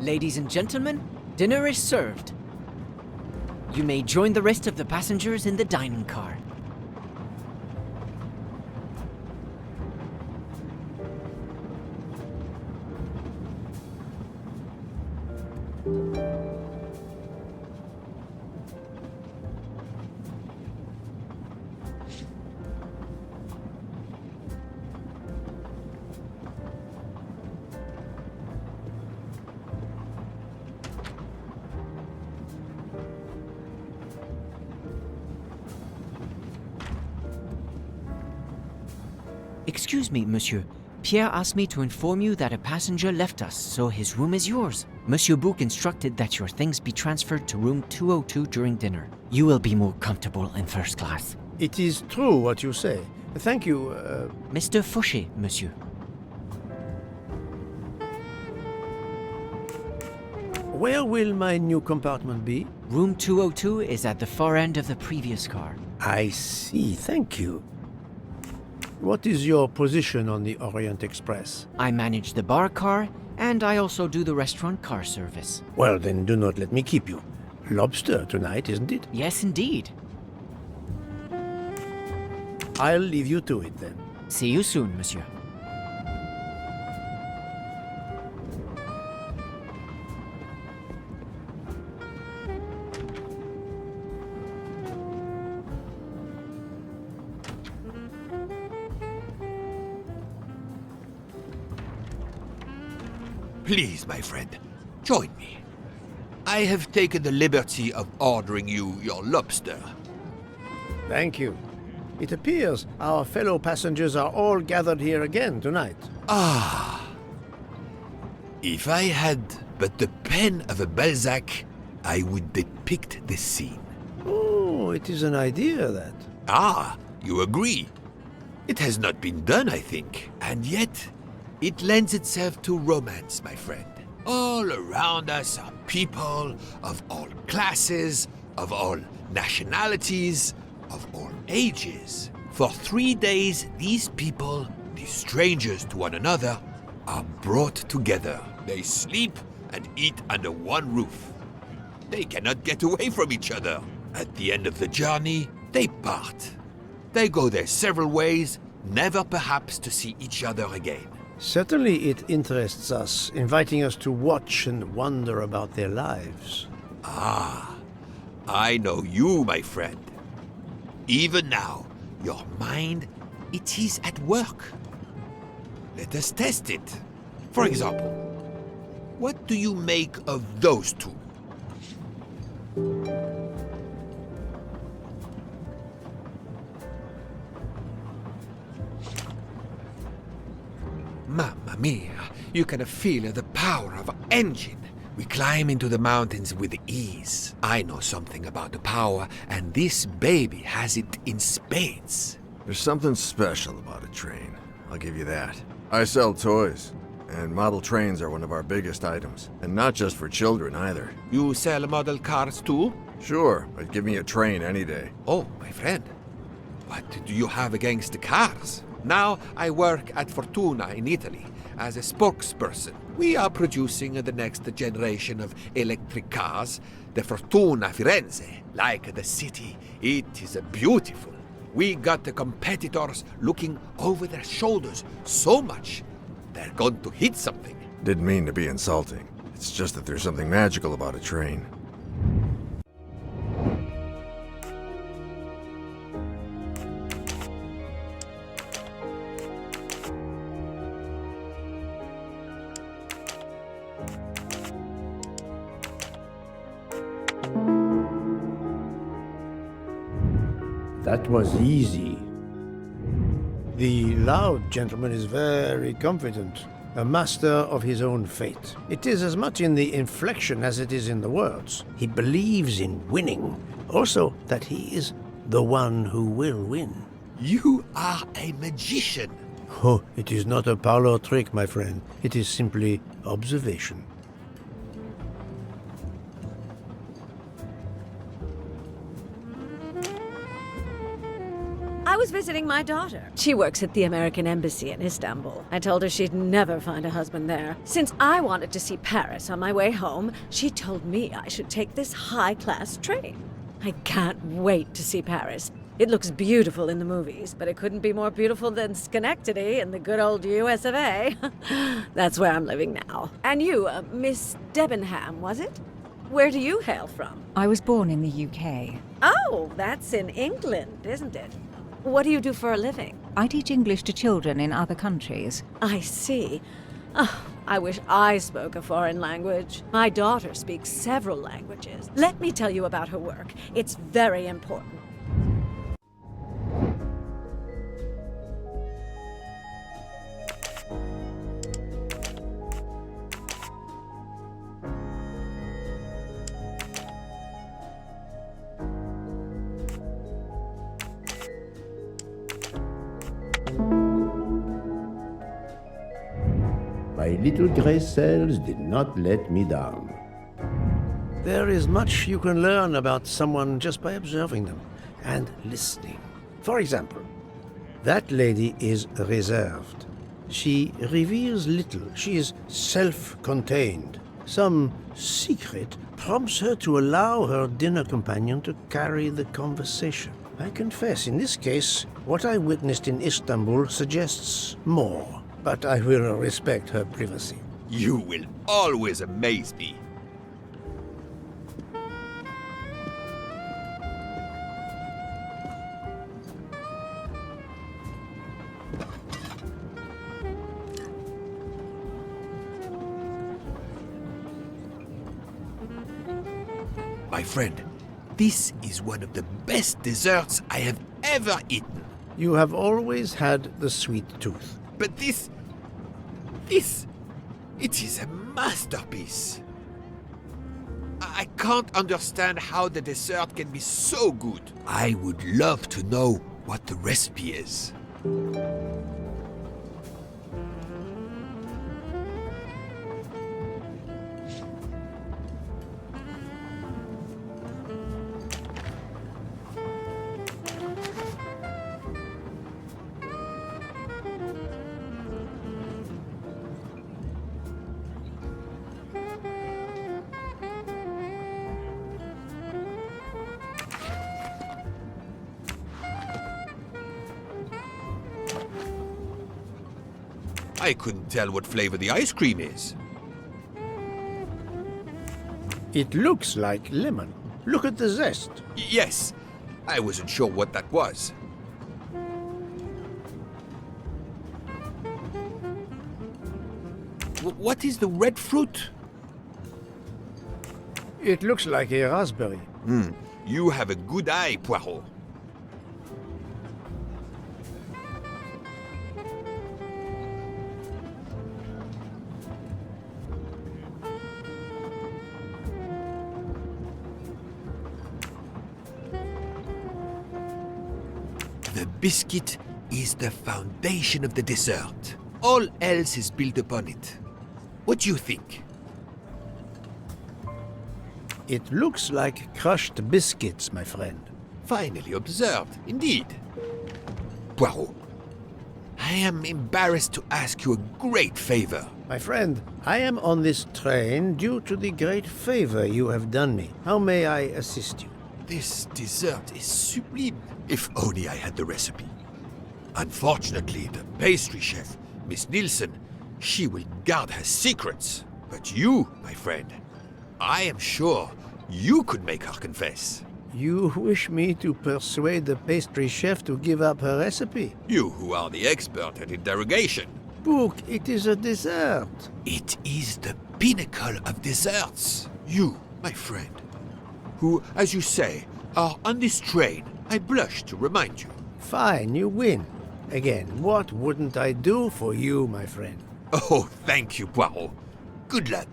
Ladies and gentlemen, dinner is served. You may join the rest of the passengers in the dining car. Excuse me, monsieur. Pierre asked me to inform you that a passenger left us, so his room is yours. Monsieur Bouc instructed that your things be transferred to room 202 during dinner. You will be more comfortable in first class. It is true what you say. Thank you, Mr. Fauché, monsieur. Where will my new compartment be? Room 202 is at the far end of the previous car. I see, thank you. What is your position on the Orient Express? I manage the bar car, and I also do the restaurant car service. Well, then do not let me keep you. Lobster tonight, isn't it? Yes, indeed. I'll leave you to it then. See you soon, monsieur. Please, my friend, join me. I have taken the liberty of ordering you your lobster. Thank you. It appears our fellow passengers are all gathered here again tonight. Ah. If I had but the pen of a Balzac, I would depict the scene. Oh, it is an idea, that. Ah, you agree. It has not been done, I think, and yet it lends itself to romance, my friend. All around us are people of all classes, of all nationalities, of all ages. For 3 days, these people, these strangers to one another, are brought together. They sleep and eat under one roof. They cannot get away from each other. At the end of the journey, they part. They go their several ways, never perhaps to see each other again. Certainly it interests us, inviting us to watch and wonder about their lives. Ah, I know you, my friend. Even now, your mind, it is at work. Let us test it. For example, what do you make of those two? Mamma mia, you can feel the power of engine. We climb into the mountains with ease. I know something about the power, and this baby has it in spades. There's something special about a train, I'll give you that. I sell toys, and model trains are one of our biggest items. And not just for children either. You sell model cars too? Sure, but give me a train any day. Oh, my friend. What do you have against the cars? Now I work at Fortuna in Italy as a spokesperson. We are producing the next generation of electric cars, the Fortuna Firenze. Like the city, it is beautiful. We got the competitors looking over their shoulders so much, they're going to hit something. Didn't mean to be insulting. It's just that there's something magical about a train. That was easy. The loud gentleman is very confident, a master of his own fate. It is as much in the inflection as it is in the words. He believes in winning, also that he is the one who will win. You are a magician. Oh, it is not a parlor trick, my friend. It is simply observation. I was visiting my daughter. She works at the American Embassy in Istanbul. I told her she'd never find a husband there. Since I wanted to see Paris on my way home, she told me I should take this high-class train. I can't wait to see Paris. It looks beautiful in the movies, but it couldn't be more beautiful than Schenectady in the good old US of A. That's where I'm living now. And you, Miss Debenham, was it? Where do you hail from? I was born in the UK. Oh, that's in England, isn't it? What do you do for a living? I teach English to children in other countries. I see. Oh, I wish I spoke a foreign language. My daughter speaks several languages. Let me tell you about her work. It's very important. My little grey cells did not let me down. There is much you can learn about someone just by observing them and listening. For example, that lady is reserved. She reveals little. She is self-contained. Some secret prompts her to allow her dinner companion to carry the conversation. I confess, in this case, what I witnessed in Istanbul suggests more. But I will respect her privacy. You will always amaze me. My friend, this is one of the best desserts I have ever eaten. You have always had the sweet tooth. But it is a masterpiece. I can't understand how the dessert can be so good. I would love to know what the recipe is. I couldn't tell what flavor the ice cream is. It looks like lemon. Look at the zest. Yes, I wasn't sure what that was. What is the red fruit? It looks like a raspberry. You have a good eye, Poirot. The biscuit is the foundation of the dessert. All else is built upon it. What do you think? It looks like crushed biscuits, my friend. Finely observed, indeed. Poirot, I am embarrassed to ask you a great favor. My friend, I am on this train due to the great favor you have done me. How may I assist you? This dessert is sublime. If only I had the recipe. Unfortunately, the pastry chef, Miss Nielsen, she will guard her secrets. But you, my friend, I am sure you could make her confess. You wish me to persuade the pastry chef to give up her recipe? You who are the expert at interrogation. Book, it is a dessert. It is the pinnacle of desserts. You, my friend, who, as you say, are on this train, I blush to remind you. Fine, you win. Again, what wouldn't I do for you, my friend? Oh, thank you, Poirot. Good luck.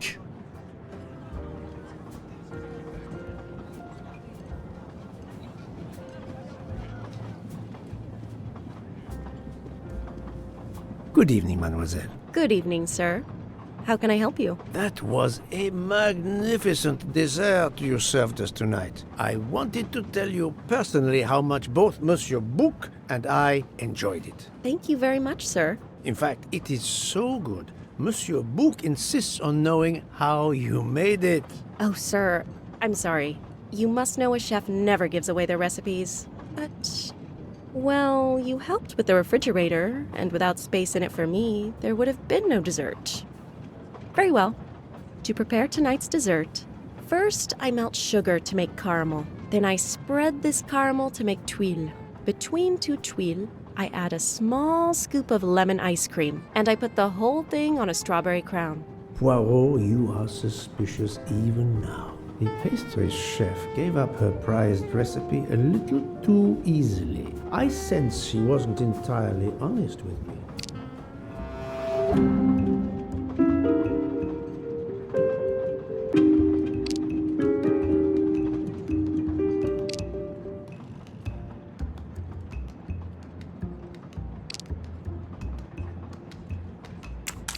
Good evening, mademoiselle. Good evening, sir. How can I help you? That was a magnificent dessert you served us tonight. I wanted to tell you personally how much both Monsieur Bouc and I enjoyed it. Thank you very much, sir. In fact, it is so good. Monsieur Bouc insists on knowing how you made it. Oh, sir, I'm sorry. You must know a chef never gives away their recipes. But, well, you helped with the refrigerator, and without space in it for me, there would have been no dessert. Very well. To prepare tonight's dessert, first I melt sugar to make caramel. Then I spread this caramel to make tuiles. Between two tuiles, I add a small scoop of lemon ice cream, and I put the whole thing on a strawberry crown. Poirot, you are suspicious even now. The pastry chef gave up her prized recipe a little too easily. I sense she wasn't entirely honest with me.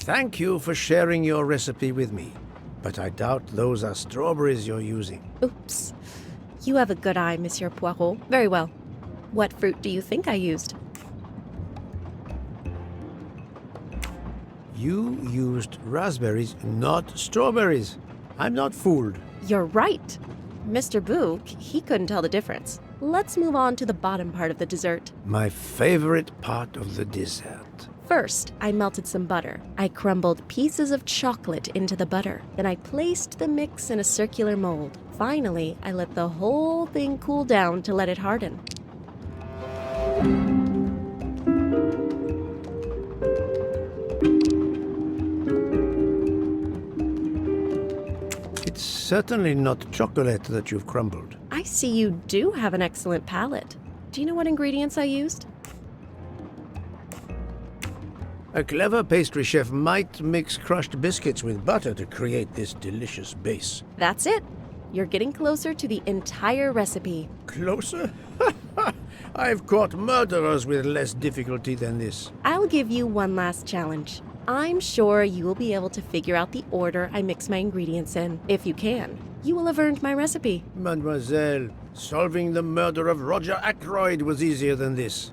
Thank you for sharing your recipe with me, but I doubt those are strawberries you're using. Oops. You have a good eye, Monsieur Poirot. Very well. What fruit do you think I used? You used raspberries, not strawberries. I'm not fooled. You're right. Mr. Bouc, he couldn't tell the difference. Let's move on to the bottom part of the dessert. My favorite part of the dessert. First, I melted some butter. I crumbled pieces of chocolate into the butter. Then I placed the mix in a circular mold. Finally, I let the whole thing cool down to let it harden. It's certainly not chocolate that you've crumbled. I see you do have an excellent palate. Do you know what ingredients I used? A clever pastry chef might mix crushed biscuits with butter to create this delicious base. That's it. You're getting closer to the entire recipe. Closer? I've caught murderers with less difficulty than this. I'll give you one last challenge. I'm sure you will be able to figure out the order I mix my ingredients in. If you can, you will have earned my recipe. Mademoiselle, solving the murder of Roger Ackroyd was easier than this.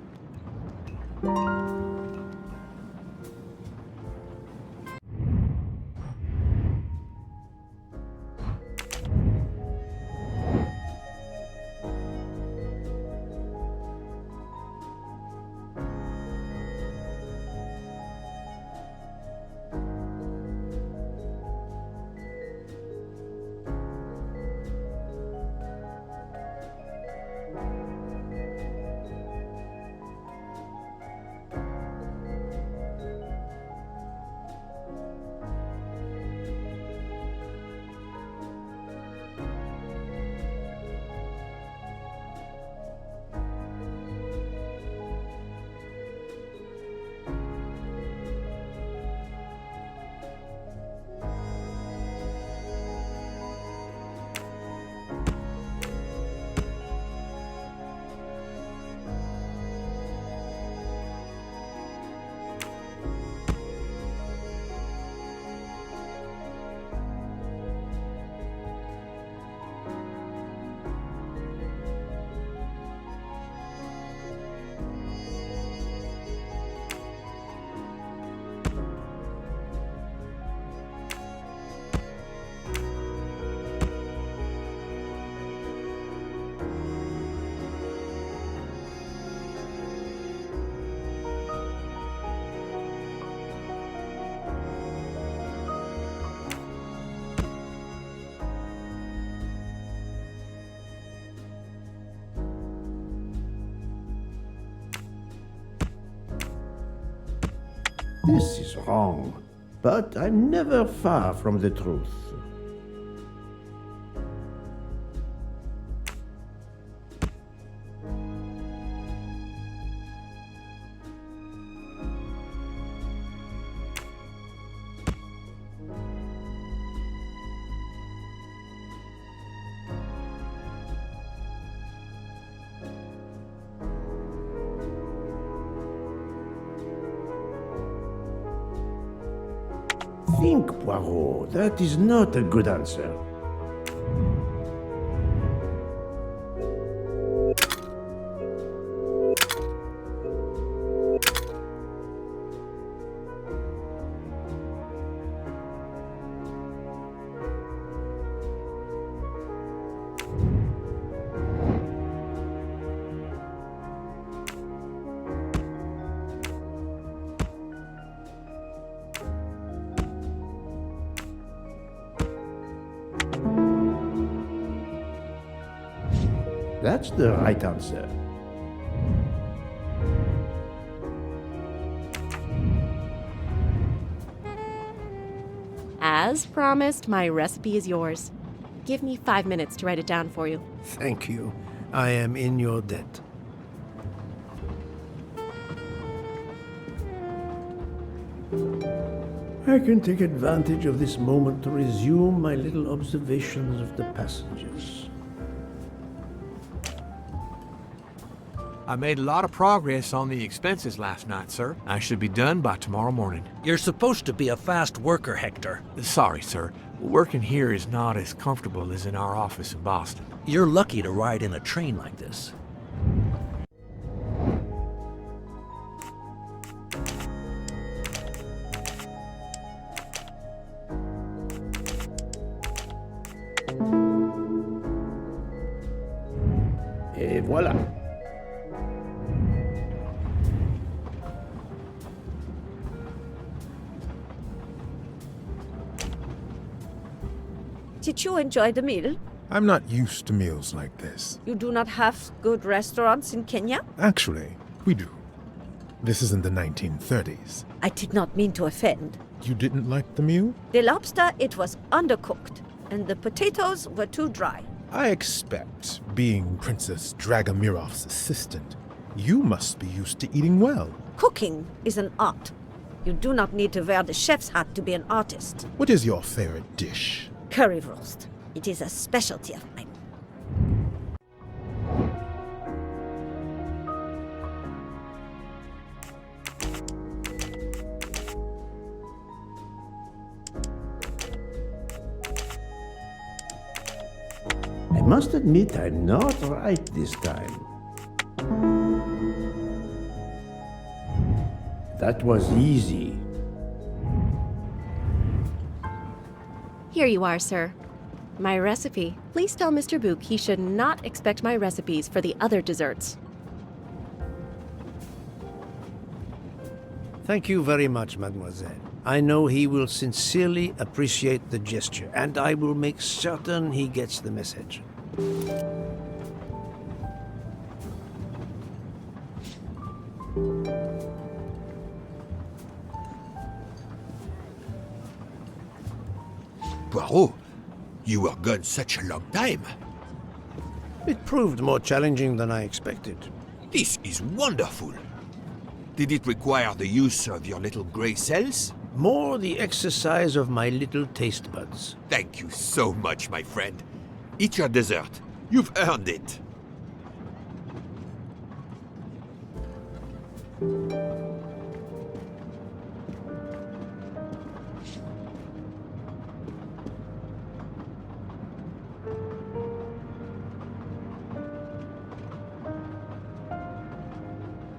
This is wrong, but I'm never far from the truth. think, Poirot. That is not a good answer. That's the right answer. As promised, my recipe is yours. Give me 5 minutes to write it down for you. Thank you. I am in your debt. I can take advantage of this moment to resume my little observations of the passengers. I made a lot of progress on the expenses last night, sir. I should be done by tomorrow morning. You're supposed to be a fast worker, Hector. Sorry, sir. Working here is not as comfortable as in our office in Boston. You're lucky to ride in a train like this. Et voilà. Did you enjoy the meal? I'm not used to meals like this. You do not have good restaurants in Kenya? Actually, we do. This is in the 1930s. I did not mean to offend. You didn't like the meal? The lobster, it was undercooked, and the potatoes were too dry. I expect, being Princess Dragomirov's assistant, you must be used to eating well. Cooking is an art. You do not need to wear the chef's hat to be an artist. What is your favorite dish? Currywurst. It is a specialty of mine. I must admit I'm not right this time. That was easy. Here you are, sir. My recipe. Please tell Mr. Book he should not expect my recipes for the other desserts. Thank you very much, mademoiselle. I know he will sincerely appreciate the gesture, and I will make certain he gets the message. Poirot, you were gone such a long time. It proved more challenging than I expected. This is wonderful. Did it require the use of your little grey cells? More the exercise of my little taste buds. Thank you so much, my friend. Eat your dessert. You've earned it.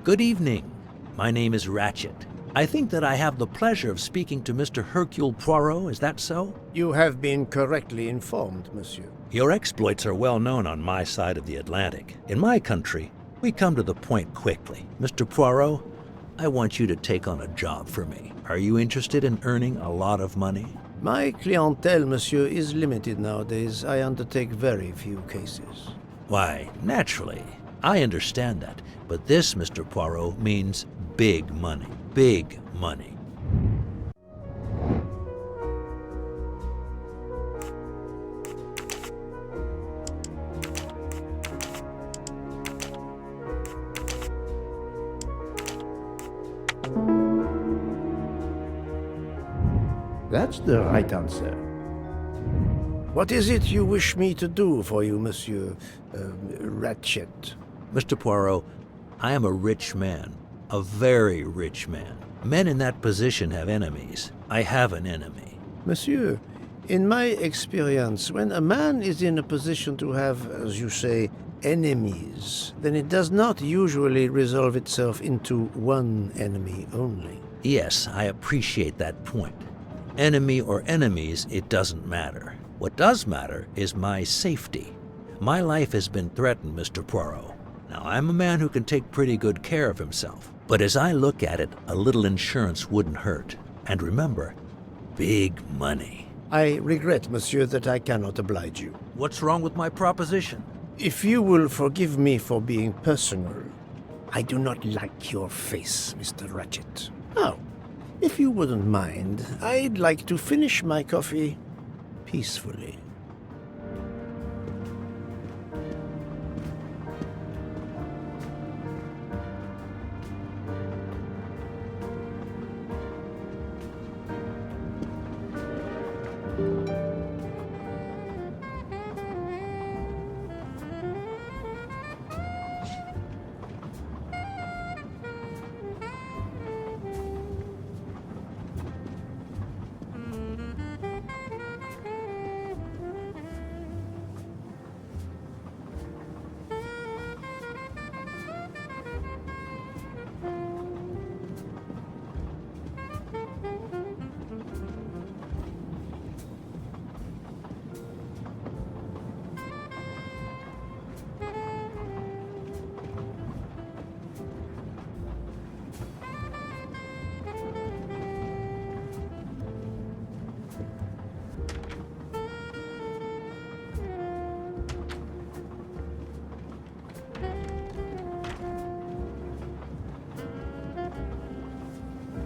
Good evening. My name is Ratchet. I think that I have the pleasure of speaking to Mr. Hercule Poirot, is that so? You have been correctly informed, monsieur. Your exploits are well known on my side of the Atlantic. In my country, we come to the point quickly. Mr. Poirot, I want you to take on a job for me. Are you interested in earning a lot of money? My clientele, monsieur, is limited nowadays. I undertake very few cases. Why, naturally. I understand that. But this, Mr. Poirot, means big money. Big money. That's the right answer. What is it you wish me to do for you, Monsieur Ratchet? Mr. Poirot, I am a rich man. A very rich man. Men in that position have enemies. I have an enemy. Monsieur, in my experience, when a man is in a position to have, as you say, enemies, then it does not usually resolve itself into one enemy only. Yes, I appreciate that point. Enemy or enemies, it doesn't matter. What does matter is my safety. My life has been threatened, Mr. Poirot. Now, I'm a man who can take pretty good care of himself. But as I look at it, a little insurance wouldn't hurt. And remember, big money. I regret, monsieur, that I cannot oblige you. What's wrong with my proposition? If you will forgive me for being personal, I do not like your face, Mr. Ratchet. Now, if you wouldn't mind, I'd like to finish my coffee peacefully.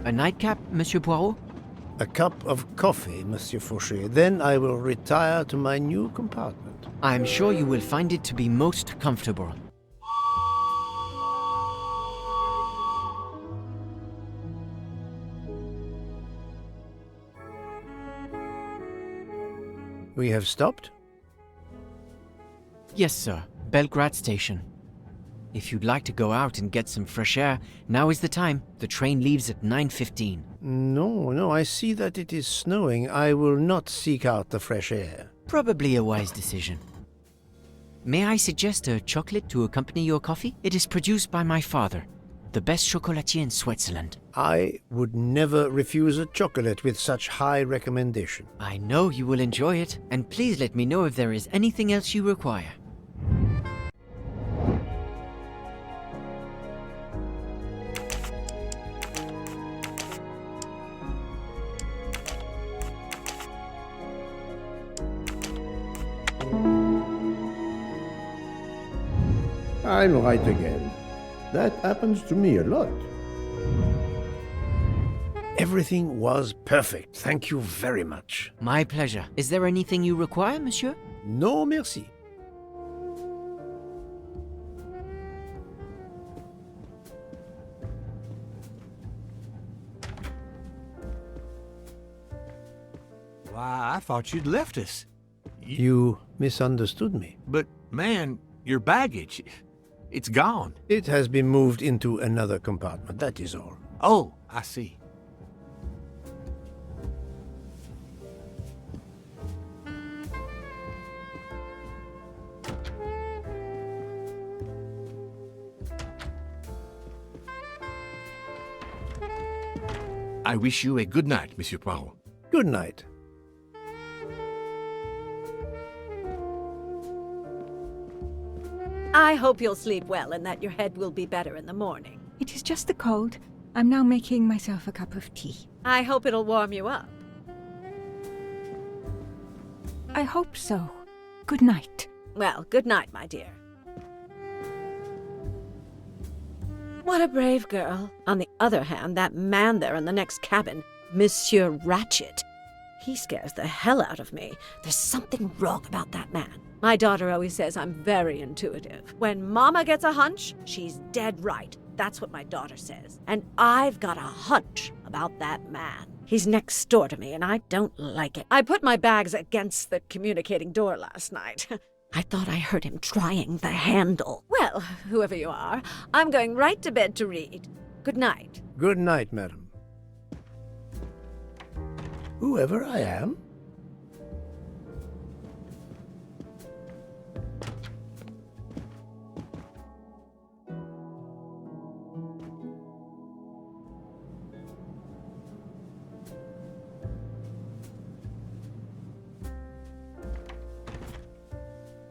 A nightcap, Monsieur Poirot? A cup of coffee, Monsieur Fauché. Then I will retire to my new compartment. I am sure you will find it to be most comfortable. We have stopped? Yes, sir. Belgrade Station. If you'd like to go out and get some fresh air, now is the time. The train leaves at 9:15. No, I see that it is snowing. I will not seek out the fresh air. Probably a wise decision. May I suggest a chocolate to accompany your coffee? It is produced by my father, the best chocolatier in Switzerland. I would never refuse a chocolate with such high recommendation. I know you will enjoy it, and please let me know if there is anything else you require. I'm right again. That happens to me a lot. Everything was perfect. Thank you very much. My pleasure. Is there anything you require, monsieur? No, merci. Why, I thought you'd left us. You misunderstood me. But, man, your baggage, it's gone. It has been moved into another compartment, that is all. Oh, I see. I wish you a good night, Monsieur Poirot. Good night. I hope you'll sleep well and that your head will be better in the morning. It is just the cold. I'm now making myself a cup of tea. I hope it'll warm you up. I hope so. Good night. Well, good night, my dear. What a brave girl. On the other hand, that man there in the next cabin, Monsieur Ratchet, he scares the hell out of me. There's something wrong about that man. My daughter always says I'm very intuitive. When Mama gets a hunch, she's dead right. That's what my daughter says. And I've got a hunch about that man. He's next door to me, and I don't like it. I put my bags against the communicating door last night. I thought I heard him trying the handle. Well, whoever you are, I'm going right to bed to read. Good night. Good night, madam. Whoever I am?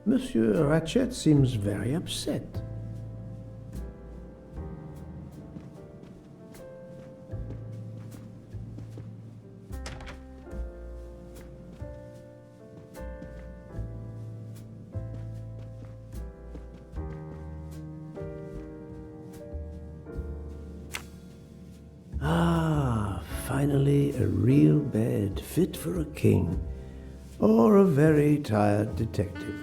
Monsieur Ratchet seems very upset. Ah, finally a real bed fit for a king or a very tired detective.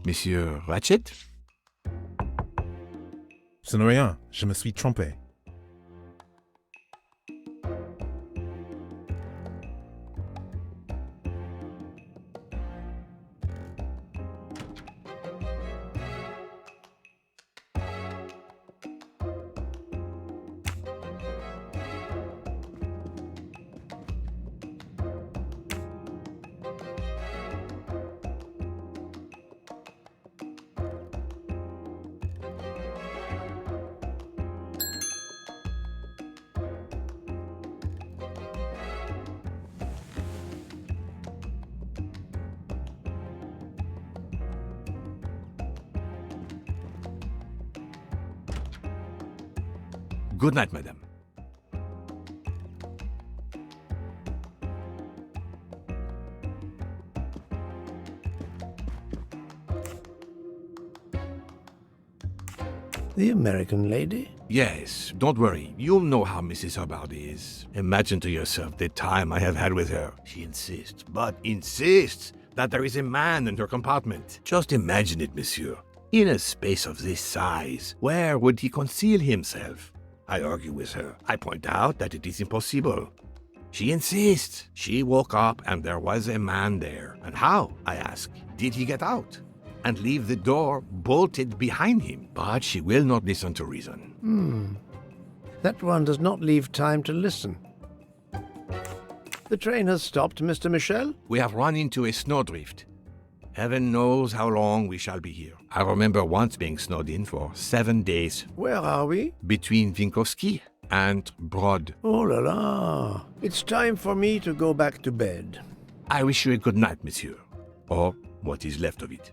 Monsieur Ratchet? Ce n'est rien, je me suis trompé. Good night, madame. The American lady? Yes, don't worry. You'll know how Mrs. Hubbard is. Imagine to yourself the time I have had with her. She insists, but insists, that there is a man in her compartment. Just imagine it, monsieur. In a space of this size, where would he conceal himself? I argue with her. I point out that it is impossible. She insists. She woke up and there was a man there. And how, I ask, did he get out? And leave the door bolted behind him? But she will not listen to reason. That one does not leave time to listen. The train has stopped, Mr. Michel? We have run into a snowdrift. Heaven knows how long we shall be here. I remember once being snowed in for 7 days. Where are we? Between Vinkovsky and Brod. Oh la la. It's time for me to go back to bed. I wish you a good night, monsieur. Or what is left of it.